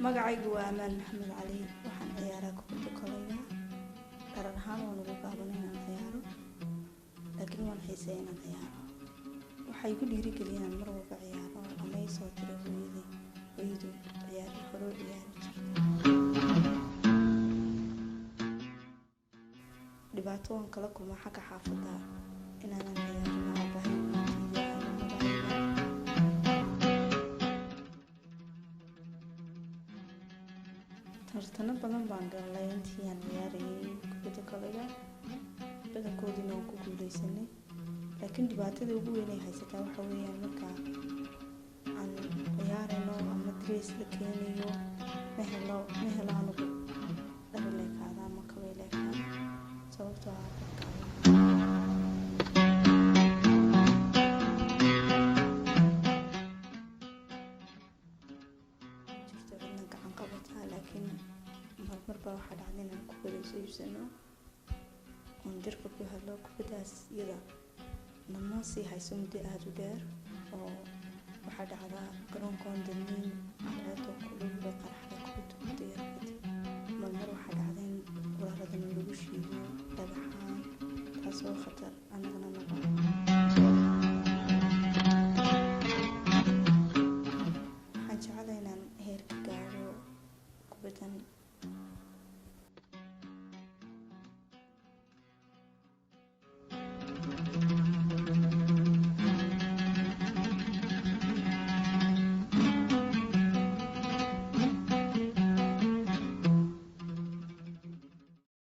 magacaygu waa Amaan Maxamed Cali waxaan ciyaaraa kubadda kolayga gaar ahaan waan ugu baahnaa inaan ciyaaro laakiin waan xiiseeyaa inaan ciyaaro waxay ku dhiirigeliyaan mar walba ciyaaro ama ay soo tiro hooyadu ciyaari hore u ciyaari dhibaato waan kala kulmaa xagga xaafadda inaanan ciyaarin ma baahan tartano badan baan galay intii aan ciyaarayay kubadda kolayga badankoodina waan ku guuleysanay laakiin dhibaatada ugu weyn ee haysataa waxa weeyaan marka aan ciyaarayno ama dress la keenayo ma helo anigu dhar leekaada ama kaba leekaada sababtoo ah laakiin marba waxaa dhacday inaan kubadda soo iibsano oon dirka ku hadlo kubaddaas iyada nama sii hayso muddo aada u dheer oo waxaa dhacdaa garoonkoon daniin cadceedoo kuluba qaraxda kubadda muddo yar kadib marmar waxaa dhacday in walaaladana lagu shiido dhagaxaan taasoo khatar anagana